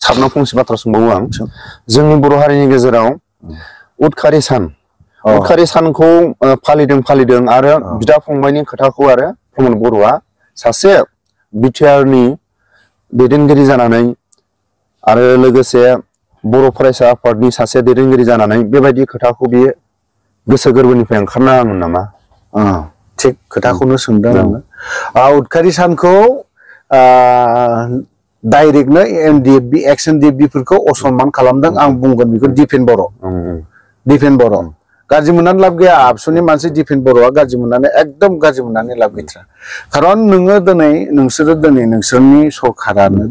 साबना फंसे बाथ्रा सोंबावो आं जोंनि बर' हारिनि गेजेराव उदखारि सानखौ फालिदों आरो बिदा फंबायनि खोथाखौ आरो प्रमद बर'आ सासे बिटिआरनि दैदेनगिरि जानानै आरो लोगोसे बर' फरायसा आफादनि सासे दैदेनगिरि जानानै बेबायदि खोथाखौ बियो गोसो गोरबोनिफ्राय ओंखारनाङामोन नामा? थिग खोथाखौनो सोंदों आङो उदखारि सानखौ डाइरेक्टनो एनडिएफबि एक्स एनडिएफबि फोरखौ असनमान खालामदों आं बुंगोन बेखौ दिपेन बर' गाज्रि मोननानै लाब गैया आबसुनि मानसि दिपेन बर'आ गाज्रि मोननानै एकदम गाज्रि मोननानै लाब गैथ्रा खारन नोङो नोंसोरो नोंसोरनि सरकारानो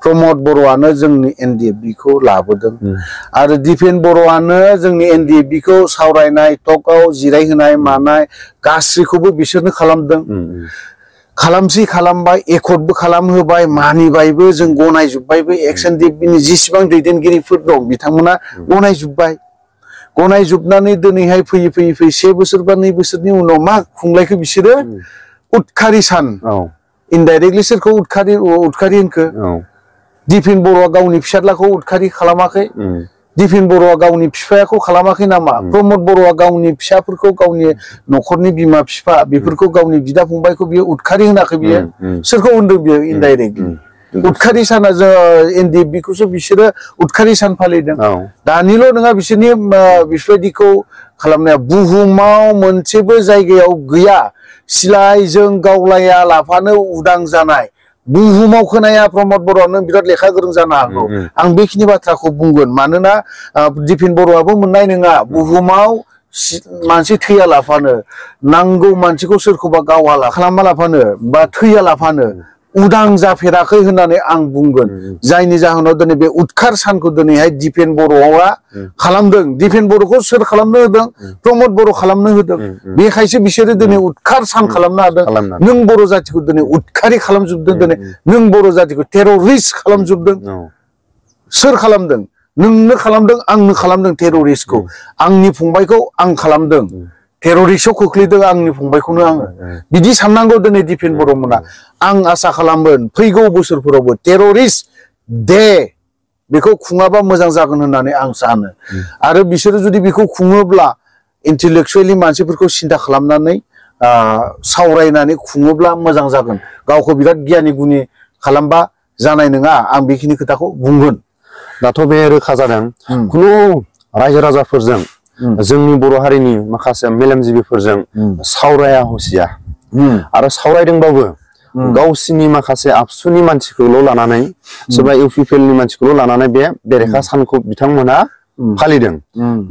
प्रमद बर'आनो जोंनि एनडिएफबि खौ लाबोदों आरो दिपेन बर'आनो जोंनि एनडिएफबि खौ सावरायनाय टकआव जिरायहोनाय मानाय गासैखौबो बिसोरनो खालामदों खालामसै खालामबाय एकर्डबो खालामहोबाय मानिबायबो जों गनायजोब्बायबो एक्स एनडिएफबि नि जेसेबां दैदेनगिरिफोर दं बिथांमोना गनायजोबनानै दिनैहाय फैयै 1 बोसोर बा 2 बोसोरनि उनाव मा खुंलायखो बिसोरो उदखारि सान इनडाइरेक्टलि सोरखौ उदखारि होनखो दिपेन बर'आ गावनि फिसाज्लाखौ उदखारि खालामाखै दिपेन बर'आ गावनि बिफाखौ खालामाखै नामा प्रमद बर'आ गावनि फिसाफोरखौ गावनि न'खरनि बिमा बिफा बेफोरखौ गावनि बिदा फंबायखौ बियो उदखारि होनाखै बियो सोरखौ होनदों बियो इनडाइरेक्टलि उदखारि साना एनडिएफबि खौसो बिसोरो उदखारि सान फालिदों दानिल' नङा बिसोरनि बेफोरबायदिखौ खालामनाया बुहुमाव मोनसेबो जायगायाव गैया सिलाइजों गावलाया लाफानो उदां जानाय बुहुमाव खोनाया प्रमद बर'आ नों बिराद लेखा गोरों जानो हागौ आं बेखिनि बाथ्राखौ बुंगोन मानोना दिपेन बर'आबो मोननाय नङा बुहुमाव मानसि थैया लाफानो नांगौ मानसिखौ सोरखौबा गावा खालामा लाफानो बा थैया लाफानो उदां जाफेराखै होननानै आं बुंगोन जायनि जाहोनाव दिनै बे उदखार सानखौ दिनैहाय दिपेन बर'आ खालामदों दिपेन बर'खौ सोर खालामनो होदों प्रमद बर' खालामनो होदों बेखायसो बिसोरो दिनै उदखार सान खालामनो हादों नों बर' जातिखौ दिनै उदखारि खालामजोबदों दिनै नों बर' जातिखौ टेररिस्ट खालामजोबदों सोर खालामदों नोंनो खालामदों आंनो खालामदों टेररिस्टखौ आंनि फंबायखौ आं खालामदों टेररिस्टआव खोख्लैदों आंनि फंबायखौनो आङो बिदि साननांगौ दिनै दिपेन बर'मोना आं आसा खालामगोन फैगौ बोसोरफोरावबो टेररिस्ट डे बेखौ खुङाबा मोजां जागोन होननानै आं सानो आरो बिसोरो जुदि बेखौ खुङोब्ला इन्टेलेक्सुवेलि मानसिफोरखौ सिन्था खालामनानै सावरायनानै खुङोब्ला मोजां जागोन गावखौ बिराद गियानि गुनि खालामबा जानाय नङा आं बेखिनि खोथाखौ बुंगोन दाथ' बे रोखा जादों खुनु रायजो राजाफोरजों जोंनि बर' हारिनि माखासे मेलेमजिबिफोरजों सावराया हसिया आरो सावरायदोंबाबो गावसिनि माखासे आबसुनि मानसिखौल' लानानै सोरबा इउपिपिएलनि मानसिखौल' लानानै बे बेरेखा सानखौ बिथांमोना फालिदों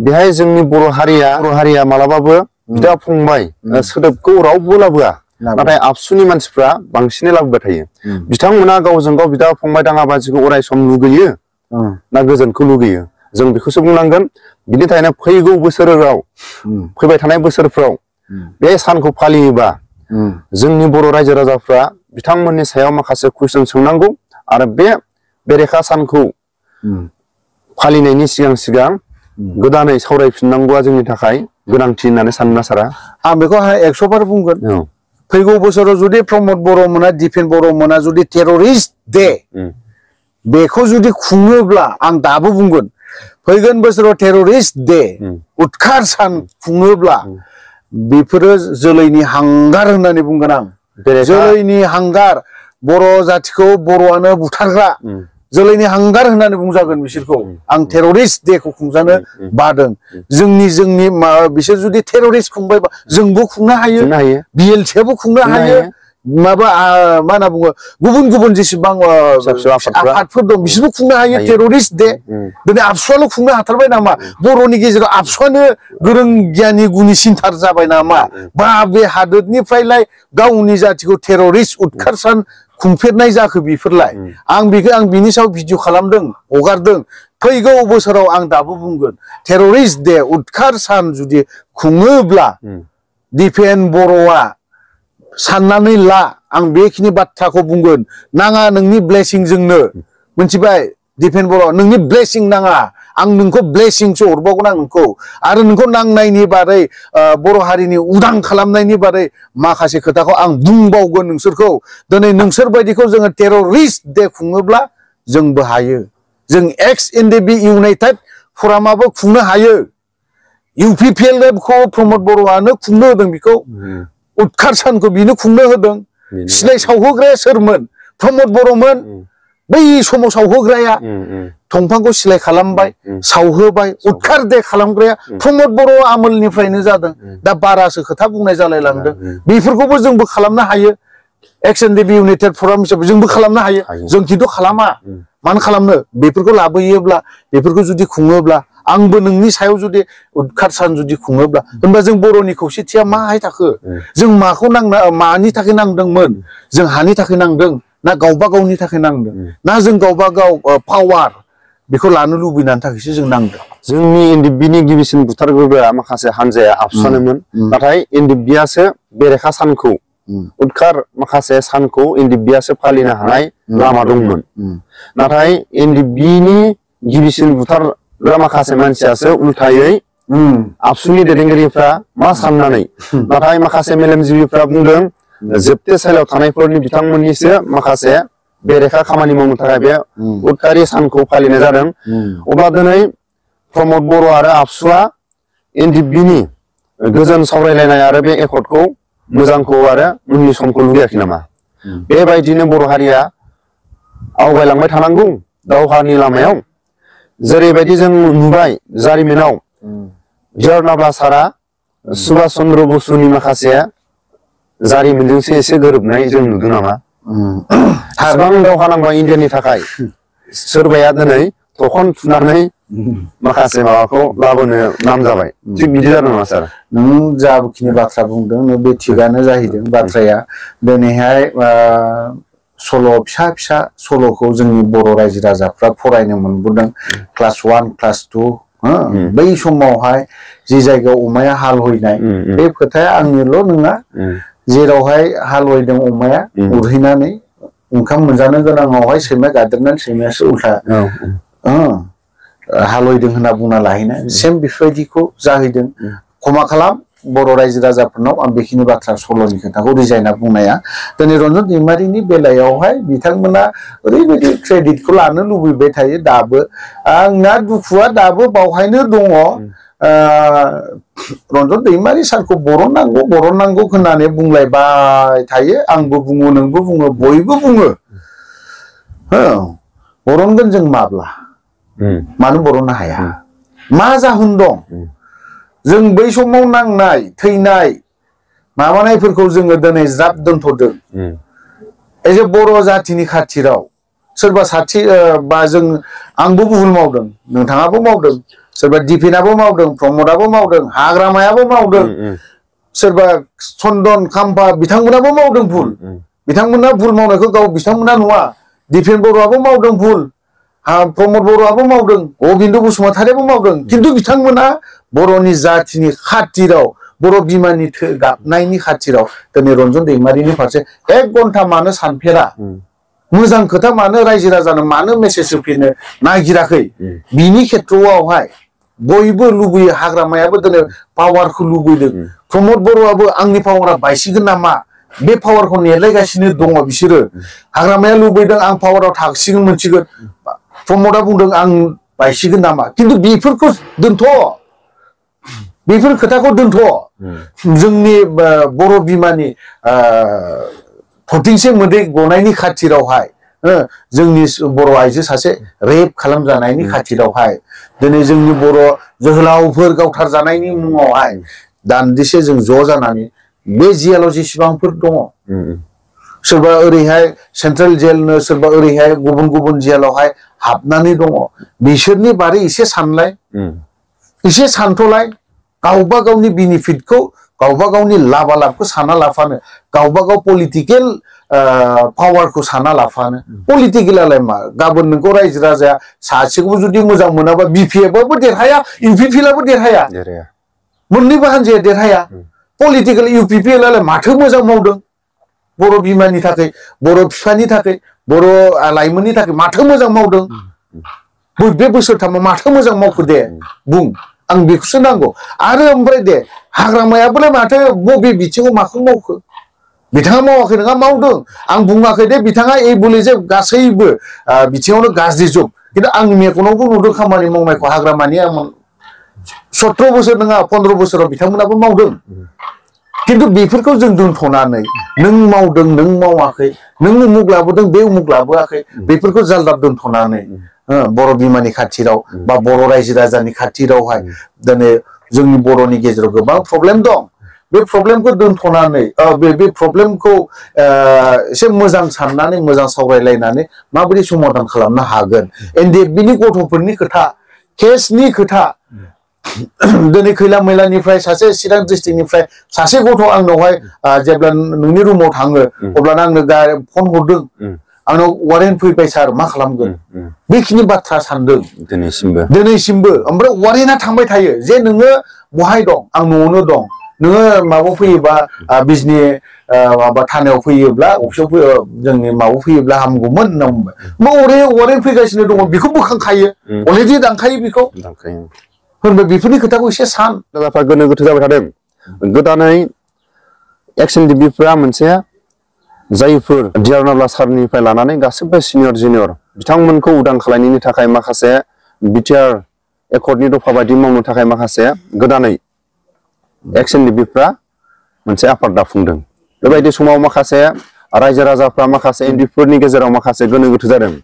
बेहाय जोंनि बर' हारिया मालाबाबो बिदा फंबाय सोदोबखौ रावबो लाबोआ नाथाय आबसुनि मानसिफ्रा बांसिनै लाबोबाय थायो बिथांमोना गावजों गाव बिदा फंबाय दाङाबाजिखौ अराय सम लुगैयो ना गोजोनखौ लुगैयो जों बेखौसो बुंनांगोन बिनि थाखायनो फैगौ बोसोराव फैबाय थानाय बोसोरफ्राव बे सानखौ फालियोबा जोंनि बर' रायजो राजाफ्रा बिथांमोननि सायाव माखासे कुइसन सोंनांगौ आरो बे बेरेखा सानखौ फालिनायनि सिगां गोदानै सावरायफिननांगौआ जोंनि थाखाय गोनांथि होननानै सानना सारा आं बेखौ 100 बार बुंगोन फैगौ बोसोराव जुदि प्रमद बर' मोना दिपेन बर' मोना जुदि टेररिस्ट डे बेखौ जुदि खुङोब्ला आं दाबो बुंगोन फैगोन बोसोराव टेररिस्ट डे उदखार सान खुङोब्ला बेफोरो जोलैनि हांगार होननानै बुंगोन आं जोलैनि हांगार बर' जातिखौ बर'आनो बुथारग्रा जोलैनि हांगार होननानै बुंजागोन बिसोरखौ आं टेररिस्ट डेखौ खुंजानो बादों जोंनि बिसोर जुदि टेररिस्ट खुंबायबा जोंबो खुंनो हायो बिएलटिआबो खुंनो हायो माबा मा होनना बुङो गुबुन जेसेबां आफादफोर दं बिसोरबो खुंनो हायो टेररिस्ट डे दिनै आबसुआल' खुंनो हाथारबाय नामा बर'नि गेजेराव आबसुआनो गोरों गियानि गुनि सिन्थार जाबाय नामा बा बे हादोरनिफ्रायलाय गावनि जातिखौ टेररिस्ट उदखार सान खुंफेरनाय जाखो बेफोरलाय आं बिनि सायाव भिडिअ खालामदों हगारदों फैगौ बोसोराव आं दाबो बुंगोन टेररिस्ट डे उदखार सान जुदि खुङोब्ला दिपेन बर'आ साननानै ला आं बेखिनि बाथ्राखौ बुंगोन नाङा नोंनि ब्लेसिंजोंनो मिथिबाय दिपेन बर' नोंनि ब्लेसिं नाङा आं नोंखौ ब्लेसिंसो हरबावगोन आं नोंखौ आरो नोंखौ नांनायनि बारै बर' हारिनि उदां खालामनायनि बारै माखासे खोथाखौ आं बुंबावगोन नोंसोरखौ दिनै नोंसोर बायदिखौ जोङो टेररिस्ट डे खुङोब्ला जोंबो हायो जों एक्स एनडिबि इउनाइटेड फरामाबो खुंनो हायो UPPL खौ प्रमद बर'आनो खुंनो होदों बेखौ उदखार सानखौ बिनो खुंनो होदों सिलाय सावहोग्राया सोरमोन प्रमद बर'मोन बै समाव सावहोग्राया दंफांखौ सिलाय खालामबाय सावहोबाय उदखार दे खालामग्राया प्रमद बर' आमोलनिफ्रायनो जादों दा बारासो खोथा बुंनाय जालाय लांदों बेफोरखौबो जोंबो खालामनो हायो एक्स एनडिबि इउनाइटेड फराम हिसाबै जोंबो खालामनो हायो जों खिन्थु खालामा मानो खालामनो बेफोरखौ लाबोयोब्ला बेफोरखौ जुदि खुङोब्ला आंबो नोंनि सायाव जुदि उदखार सान जुदि खुङोब्ला होनबा जों बर'नि खौसेथिया माहाय थाखो जों माखौ नांना मानि थाखाय नांदोंमोन जों हानि थाखाय नांदों ना गावबा गावनि थाखाय नांदों ना जों गावबा गाव पावार बेखौ लानो लुबैनानै थाखायसो जों नांदों जोंनि एनडिबिनि गिबिसिन बुथारग्रोग्रा माखासे हानजाया आबसुवानोमोन नाथाय एनडिबियासो बेरेखा सानखौ उदखार माखासे सानखौ एनडिबियासो फालिनो हानाय लामा दंमोन नाथाय एनडिबिनि गिबिसिन बुथारग्रा माखासे मानसियासो उल्थायै आबसुनि दैदेनगिरिफ्रा मा साननानै नाथाय माखासे मेलेमजिबिफ्रा बुंदों जोबथे साइलाव थानायफोरनि बिथांमोननिसो माखासे बेरेखा खामानि मावनो थाखाय बे उदखारि सानखौ फालिनाय जादों अब्ला दिनै प्रमद बर' आरो आबसुआ एनडिबिनि गोजोन सावरायलायनाय आरो बे एकर्डखौ मोजांखौ आरो उननि समखौ लुबैयाखै नामा बेबायदिनो बर' हारिया आवगायलांबाय थानांगौ दावहानि लामायाव जेरैबायदि जों नुबाय जारिमिनाव जवाहरलाल सारा सुभाष चन्द्र बसुनि माखासे जारिमिनजोंसो एसे गोरोबनाय जों नुदों नामा गोबां दावहा नांबाय इन्डियानि थाखाय सोरबाया दिनै थखन थुनानै माखासे माबाखौ लाबोनो नाम जाबाय थिग बिदि जादों नामा सार नों जाखिनि बाथ्रा बुंदों बे थिगानो जाहैदों बाथ्राया दिनैहाय सल' फिसा फिसा सल'खौ जोंनि बर' रायजो राजाफ्रा फरायनो मोनबोदों क्लास 1 क्लास 2 बै समावहाय जि जायगायाव अमाया हालहैनाय बे खोथाया आंनिल' नङा जेरावहाय हालहैदों अमाया उरहैनानै ओंखाम मोनजानो गोनाङावहाय सैमा गादेरनानै सैमायासो उल्था हालहैदों होनना बुंना लाहैनाय सेम बेफोरबायदिखौ जाहैदों क्षमा खालाम बर' रायजो राजाफोरनाव आं बेखिनि बाथ्रा सल'नि खोथाखौ रिजायना बुंनाया दिनै रन्जन दैमारिनि बेलायावहाय बिथांमोना ओरैबायदि क्रेडिटखौ लानो लुबैबाय थायो दाबो आंना दुखुआ दाबो बावहायनो दङ रन्जन दैमारि सारखौ बरननांगौ होननानै बुंलायबाय थायो आंबो बुङो नोंबो बुङो बयबो बुङो बरनगोन जों माब्ला मानो बरननो हाया मा जाहोन दं जों बै समाव नांनाय थैनाय माबानायफोरखौ जोङो दिनै ज्राब दोनथ'दों एजे बर' जाथिनि खाथिराव सोरबा साथि बा जों आंबो भुल मावदों नोंथाङाबो मावदों सोरबा दिपेनाबो मावदों प्रमदाबो मावदों हाग्रामायाबो मावदों सोरबा चन्दन खाम्फा बिथांमोनाबो मावदों भुल बिथांमोना भुल मावनायखौ गाव बिथांमोना नुवा दिपेन बर'आबो मावदों भुल प्रमद बर'आबो मावदों गबिन्द बसुमतारियाबो मावदों खिन्थु बिथांमोना बर'नि जाथिनि खाथिराव बर' बिमानि गाबनायनि खाथिराव दिनै रन्जन दैमारिनि फारसे 1 घन्टा मानो सानफेरा मोजां खोथा मानो रायजो राजानो मानो मेसेज होफिननो नागिराखै बिनि खेथ्रआवहाय बयबो लुबैयो हाग्रामायाबो दिनै पावारखौ लुबैदों प्रमद बर'आबो आंनि पावारा बायसिगोन नामा बे पावारखौ नेलायगासिनो दङ बिसोरो हाग्रामाया लुबैदों आं पावाराव थांसिगोन मोनसिगोन प्रमदा बुंदों आं बायसिगोन नामा खिन्थु बेफोरखौ दोनथ' बेफोर खोथाखौ दोनथ' जोंनि बर' बिमानि थरथिंसे मोदै गनायनि खाथिरावहाय जोंनि बर' आइजो सासे रेप खालामजानायनि खाथिरावहाय दिनै जोंनि बर' जोहोलावफोर गावथारजानायनि मुङावहाय दान्दिसे जों ज' जानानै बे जियालाव जेसेबांफोर दङ सोरबा ओरैहाय सेन्ट्रेल जेलनो सोरबा ओरैहाय गुबुन गुबुन जेलावहाय हाबनानै दङ बिसोरनि बारै एसे सानलाय एसे सानथ'लाय गावबा गावनि बेनिफिटखौ गावबा गावनि लाभालाभखौ साना लाफानो गावबा गाव पलिटिकेल पावारखौ साना लाफानो पलिटिकेलालाय मा गाबोन नोंखौ रायजो राजाया सासेखौबो जुदि मोजां मोनाबा बिपिएफआबो देरहाया इउपिपिएलआबो देरहाया मोननैबो हान्जाया देरहाया पलिटिकेल इउपिपिएलआलाय माथो मोजां मावदों बर' बिमानि थाखाय बर' बिफानि थाखाय बर' लाइमोननि थाखाय माथो मोजां मावदों बे बोसोरथामाव माथो मोजां मावखो दे बुं आं बेखौसो नांगौ आरो ओमफ्राय दे हाग्रामायाबोलाय माथो बबे बिथिङाव माखौ मावखो बिथाङा मावाखै नङा मावदों आं बुङाखै दे बिथाङा एबुलि जे गासैबो बिथिङावनो गाज्रि जुग खिन्थु आंनि मेगनावबो नुदों खामानि मावनायखौ हाग्रामानि आं 17 बोसोर नङा 15 बोसोराव बिथांमोनाबो मावदों खिन्थु बेफोरखौ जों दोनथ'नानै नों मावदों नों मावाखै नों उमुक लाबोदों बे उमुक लाबोआखै बेफोरखौ जालदाब दोनथ'नानै बर' बिमानि खाथिराव बा बर' रायजो राजानि खाथिरावहाय दिनै जोंनि बर'नि गेजेराव गोबां प्रब्लेम दं बे प्रब्लेमखौ दोनथ'नानै बे प्रब्लेमखौ एसे मोजां साननानै मोजां सावरायलायनानै माबोरै समाधान खालामनो हागोन एनडिएफबिनि गथ'फोरनि खोथा केसनि खोथा दिनै खैला मैलानिफ्राय सासे चिरां डिस्ट्रिक्टनिफ्राय सासे गथ' आंनावहाय जेब्ला नोंनि रुमाव थाङो अब्लाना आंनो फन हरदों आंनाव वारेन्ट फैबाय सार मा खालामगोन बेखिनि बाथ्रा सानदों दिनैसिमबो ओमफ्राय वारेन्टआ थांबाय थायो जे नोङो बहाय दं आं न'आवनो दं नोङो माबायाव फैयोबा बिजनि माबा थानायाव फैयोब्ला अफिसाव जोंनि माबायाव फैयोब्ला हामगौमोन होनना बुंबाय वारेन्ट फैगासिनो दङ बेखौ बोखांखायो अलरेडि दानखायो बेखौ होनबाय बेफोरनि खोथाखौ एसे सान राजाफ्रा गोनो गोथो जाबाय थादों गोदानै एक्स-एन-डि-बि फोरा मोनसे जायफोर डिआर नाब्ला सारनिफ्राय लानानै गासिबो सिनियर जुनियर बिथांमोनखौ उदां खालामनायनि थाखाय माखासे बिटिआर एकर्डनि दफा बायदि मावनो थाखाय माखासे गोदानै एक्स-एन-डि-बि फोरा मोनसे आफाद दाफुंदों बेबायदि समाव माखासे रायजो राजाफ्रा माखासे एनडिएफफोरनि गेजेराव माखासे गोनो गोथो जादों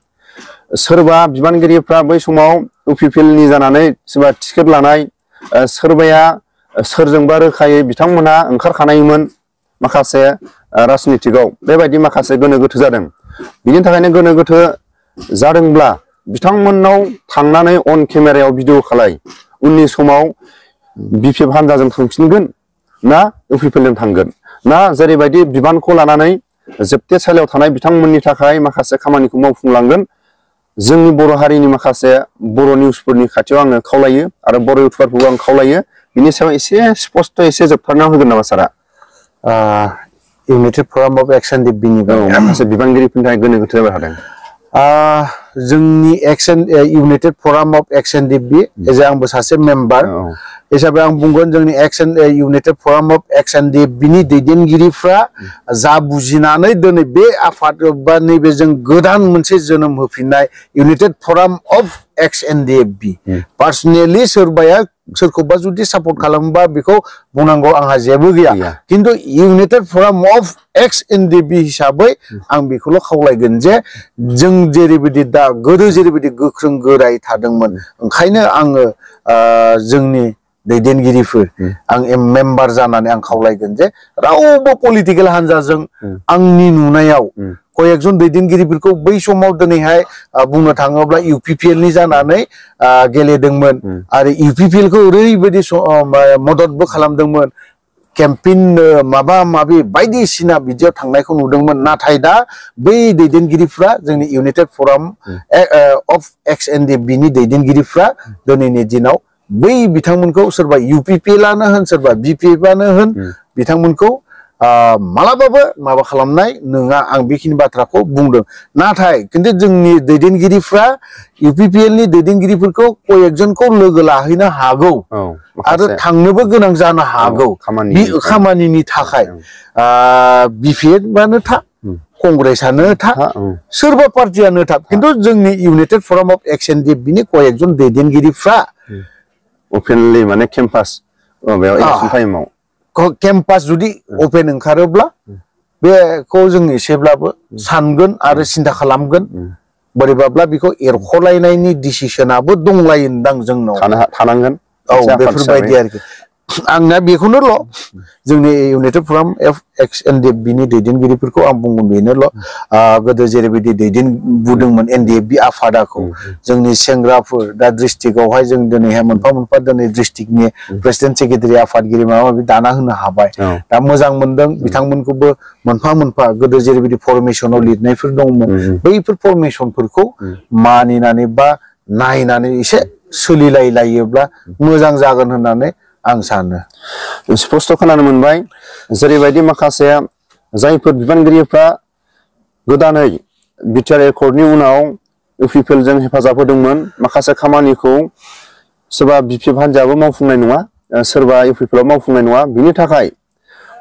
सोरबा बिबानगिरिफ्रा बै समाव इउपिपिएलनि जानानै सोरबा टिकेट लानाय सोरबाया सोरजोंबा रोखायै बिथांमोनहा ओंखारखानायमोन माखासे राजनितिकआव बेबायदि माखासे गोनो गोथो जादों बिनि थाखायनो गोनो गोथो जादोंब्ला बिथांमोननाव थांनानै अन केमेरायाव भिडिअ खालाय उननि समाव बिपिएफ हान्जाजों थांफिनगोन ना इउपिपिएलजों थांगोन ना जेरैबायदि बिबानखौ लानानै जोबथेसालियाव थानाय बिथांमोननि थाखाय माखासे खामानिखौ मावफुंलांगोन जोंनि बर' हारिनि माखासे बर' निउसफोरनि खाथियाव आङो खावलायो आरो बर' इउटुबारफोरखौ आं खावलायो बिनि सायाव एसे स्पष्ट एसे जोबथारना होगोन नामा सारा इउनाइटेड फराम अफ एक्स-एन-डि-बि माखासे बिबानगिरिफोरनि थाखाय गोनो गोथो जाबाय थादों जोंनि इउनाइटेड फराम अफ एक्स-एन-डि-बि एज आंबो सासे मेम्बार हिसाबै आं बुंगोन जोंनि इउनाइटेड फराम अफ एक्स-एन-डि-बिनि दैदेनगिरिफ्रा जा बुजिनानै दिनै बे आफाद बा नैबे जों गोदान मोनसे जोनोम होफिननाय इउनाइटेड फराम अफ एक्स-एन-डि-बि पार्सनेलि सोरबाया सोरखौबा जुदि सापर्ट खालामोबा बेखौ बुंनांगौ आंहा जेबो गैया खिन्थु इउनाइटेड फराम अफ एक्स-एन-डि-बि हिसाबै आं बेखौल' खावलायगोन जे जों जेरैबायदि दा गोदो जेरैबायदि गोख्रों गोरायै थादोंमोन ओंखायनो आङो जोंनि दैदेनगिरिफोर आं मेम्बार जानानै आं खावलायगोन जे रावबो पलिटिकेल हान्जाजों आंनि नुनायाव कयेकजन दैदेनगिरिफोरखौ बै समाव दिनैहाय बुंनो थाङोब्ला इउपिपिएलनि जानानै गेलेदोंमोन आरो इउपिपिएलखौ ओरैबायदि मददबो खालामदोंमन केम्पेइन माबा माबि बायदिसिना बिदियाव थांनायखौ नुदोंमोन नाथाय दा बै दैदेनगिरिफ्रा जोंनि इउनाइटेड फराम अफ एक्स-एन-डि-बिनि दैदेनगिरिफ्रा दिनैनि दिनाव बै बिथांमोनखौ सोरबा इउपिपिएलआनो होन सोरबा बिपिएफआनो होन बिथांमोनखौ मालाबाबो माबा खालामनाय नङा आं बेखिनि बाथ्राखौ बुंदों नाथाय खिन्थु जोंनि दैदेनगिरिफ्रा इउपिपिएलनि दैदेनगिरिफोरखौ कयेकजनखौ लोगो लाहैनो हागौ आरो थांनोबो गोनां जानो हागौ खामानिनि थाखाय बिपिएफआनो था कंग्रेसआनो था सोरबा पार्टियानो था खिन्थु जोंनि इउनाइटेड फराम अफ एक्स-एन-डि-बिनि कयेकजन दैदेनगिरिफ्रा अपेनलि माने केम्पास बेयाव इलेक्शन टाइमाव केम्पास जुदि अपेन ओंखारोब्ला बेखौ जों एसेब्लाबो सानगोन आरो सिन्था खालामगोन बोरैबाब्ला बेखौ एरख'लायनायनि डिसिसनाबो दंलायोदां जोंनाव थानांगोन बेफोरबायदि आरोखि आंना बेखौनोल' जोंनि इउनाइटेड फराम अफ एक्स-एन-डि-बिनि दैदेनगिरिफोरखौ आं बुंगोन बेनोल' गोदो जेरैबायदि दैदेनबोदोंमोन एनडिएफबि आफादाखौ जोंनि सेंग्राफोर दा डिस्ट्रिक्टआवहाय जों दिनैहाय मोनफा मोनफा दिनै डिस्ट्रिक्टनि प्रेसिडेन्ट सेक्रेटारि आफादगिरि माबा माबि दाना होनो हाबाय दा मोजां मोनदों बिथांमोनखौबो मोनफा मोनफा गोदो जेरैबायदि फरमेसनाव लिरनायफोर दंमोन बैफोर फरमेसनफोरखौ मानिनानै बा नायनानै एसे सोलिलायलायोब्ला मोजां जागोन होननानै आं सानो स्पष्ट खोनानो मोनबाय जेरैबायदि माखासे जायफोर बिबानगिरिफ्रा गोदानै बिटिआर एकर्डनि उनाव इउपिपिएलजों हेफाजाब होदोंमोन माखासे खामानिखौ सोरबा बिपिएफ हान्जायाबो मावफुंनाय नङा सोरबा इउपिपिएलआव मावफुंनाय नङा बिनि थाखाय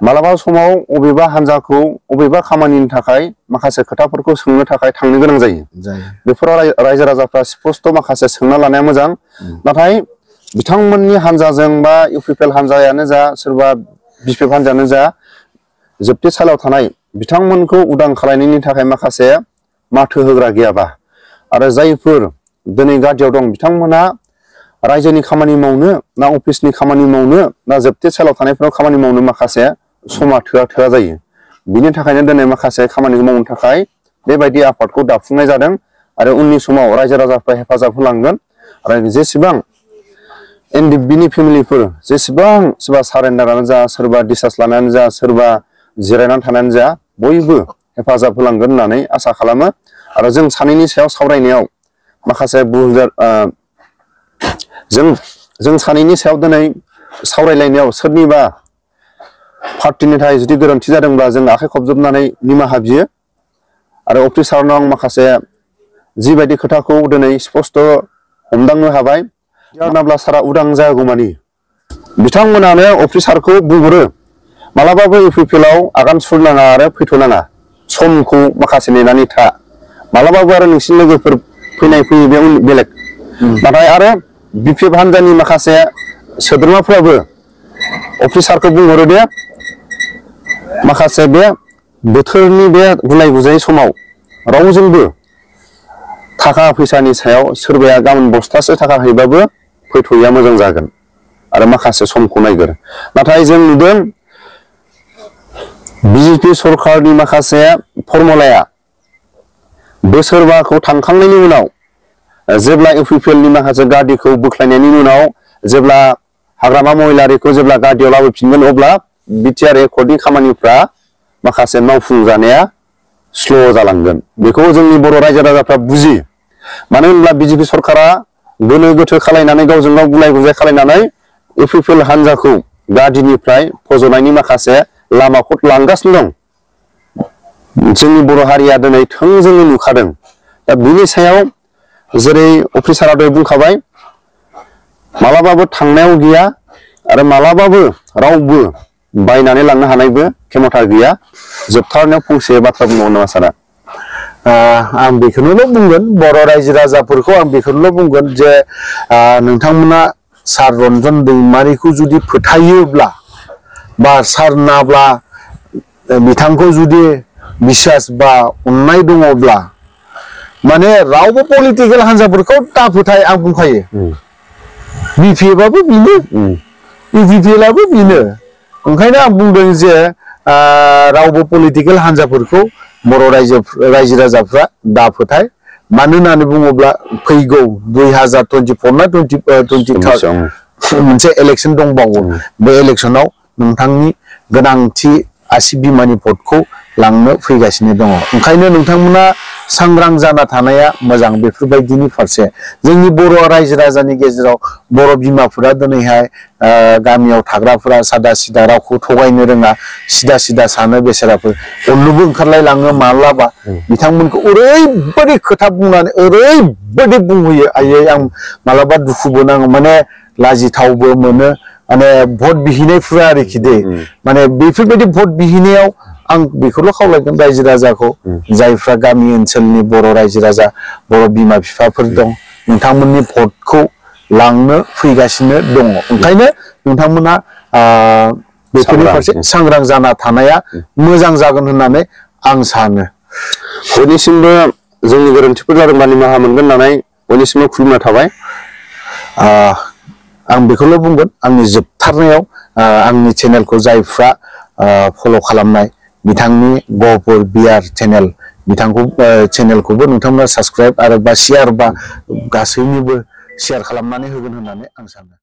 मालाबा समाव अबेबा हान्जाखौ अबेबा खामानिनि थाखाय माखासे खोथाफोरखौ सोंनो थाखाय थांनो गोनां जायो बेफोराव रायजो राजाफ्रा स्पष्ट माखासे सोंना लानाया मोजां नाथाय बिथांमोननि हान्जाजों बा इउपिपिएल हान्जायानो जा सोरबा बिपिएफ हान्जायानो जा जोबथेसालियाव थानाय बिथांमोनखौ उदां खालामनायनि थाखाय माखासे माथो होग्रा गैयाबा आरो जायफोर दिनै गादियाव दं बिथांमोना रायजोनि खामानि मावनो ना अफिसनि खामानि मावनो ना जोबथेसालियाव थानायफोराव खामानि मावनो माखासे समा थोआ जायो बिनि थाखायनो दिनै माखासे खामानिखौ मावनो थाखाय बेबायदि आफादखौ दाफुंनाय जादों आरो उननि समाव रायजो राजाफ्रा हेफाजाब होलांगोन आरो जेसेबां एनडिएफबिनि फेमिलिफोर जेसेबां सोरबा सारेन्डारानो जा सोरबा डिसचार्ज लानायानो जा सोरबा जिरायनानै थानायानो जा बयबो हेफाजाब होलांगोन होननानै आसा खालामो आरो जों सानैनि सायाव सावरायनायाव माखासे जों सानैनि सायाव दिनै सावरायलायनायाव सोरनिबा पार्टीनि थाखाय जुदि गोरोन्थि जादोंब्ला जों आखाइ खबजोबनानै निमाहा बियो आरो अफिसारनाव आं माखासे जिबायदि खोथाखौ दिनै स्पष्ट हमदांनो हाबाय जानाब्ला सारा उदां जागौमानि बिथांमोनानो अफिसारखौ बुंहरो मालाबाबो इउपिपिएलआव आगान सुरनाङा आरो फैथ'नाङा समखौ माखासे नेनानै था मालाबाबो आरो नोंसिनि लोगोफोर फैयो बे बेलेग नाथाय आरो बिपिएफ हान्जानि माखासे सोद्रोमाफ्राबो अफिसारखौ बुंहरो दे माखासे बे बोथोरनि बे गुलाय गुजाय समाव रावजोंबो थाखा फैसानि सायाव सोरबाया गाबोन बस्थासे थाखा हैबाबो फैथ'यैया मोजां जागोन आरो माखासे समखौ नायगोर नाथाय जों नुदों बिजेपि सरकारनि माखासे फर्मुलाया बोसोरबाखौ थांखांनायनि उनाव जेब्ला इउपिपिएलनि माखासे गादिखौ बोख्लायनायनि उनाव जेब्ला हाग्रामा महिलारिखौ जेब्ला गादियाव लाबोफिनगोन अब्ला बिटिआर एकर्डनि खामानिफ्रा माखासे मावफुंजानाया स्ल' जालांगोन बेखौ जोंनि बर' रायजो राजाफ्रा बुजियो मानो होनब्ला बिजेपि सरकारा गोनो गोथो खालायनानै गावजों गाव गुलाय गुजाय खालायनानै इउपिपिएल हान्जाखौ गादिनिफ्राय फज'नायनि माखासे लामाखौ लांगासिनो दं जोंनि बर' हारिया दिनै थोंजोङै नुखादों दा बिनि सायाव जेरै अफिसारा दहाय बुंखाबाय मालाबाबो थांनायाव गैया आरो मालाबाबो रावबो बायनानै लांनो हानायबो खेमथा गैया जोबथारनायाव फंसे बाथ्रा बुंबावो नामा सारा आं बेखौनो बुंगोन बर' रायजो राजाफोरखौ आं बेखौनो बुंगोन जे नोंथांमोना सार रन्जन दैमारिखौ जुदि फोथायोब्ला बा सार नाब्ला बिथांखौ जुदि बिश्वास बा अननाय दङब्ला माने रावबो पलिटिकेल हान्जाफोरखौ दा फोथाय आं बुंखायो बिपिएफआबो बिनो इउपिपिएलआबो बिनो ओंखायनो आं बुंदों जे रावबो पलिटिकेल हान्जाफोरखौ बर' रायजो राजाफ्रा दा फोथाय मानो होननानै बुङोब्ला फैगौ 2024 ना 2023 मोनसे इलेक्शन दंबावो बे इलेक्शनाव नोंथांनि गोनांथि आसि बिमानि भटखौ लांनो फैगासिनो दङ ओंखायनो नोंथांमोना सांग्रां जाना थानाया मोजां बेफोरबायदिनि फारसे जोंनि बर' रायजो राजानि गेजेराव बर' बिमाफोरा दिनैहाय गामियाव थाग्राफोरा सादा सिदा रावखौ थगायनो रोङा सिदा सिदा सानो बेसेराफोर अननोबो ओंखारलाय लाङो माब्लाबा बिथांमोनखौ ओरैबायदि खोथा बुंनानै ओरैबायदि बुंहोयो आयै आं मालाबा दुखुबो नाङो माने लाजिथावबो मोनो माने भट बिहैनायफोरा आरोखि दे माने बेफोरबायदि भट बिहैनायाव आं बेखौल' खावलायगोन रायजो राजाखौ जायफ्रा गामि ओनसोलनि बर' रायजो राजा बर' बिमा बिफाफोर दं नोंथांमोननि भटखौ लांनो फैगासिनो दङ ओंखायनो नोंथांमोना बेफोरनि फारसे सांग्रां जाना थानाया मोजां जागोन होननानै आं सानो बयनिसिमबो जोंनि गोरोन्थिफोर जादोंबा निमाहा मोनगोन होननानै बयनिसिमबो खुलुमना थाबाय आं बेखौल' बुंगोन आंनि जोबथारनायाव आंनि चेनेलखौ जायफ्रा फल' खालामनाय बिथांनि गहपुर बिआर चेनेल बिथांखौ चेनेलखौबो नोंथांमोना साबस्क्राइब आरो बा शेयार बा गासैनिबो शेयार खालामनानै होगोन होननानै आं सानो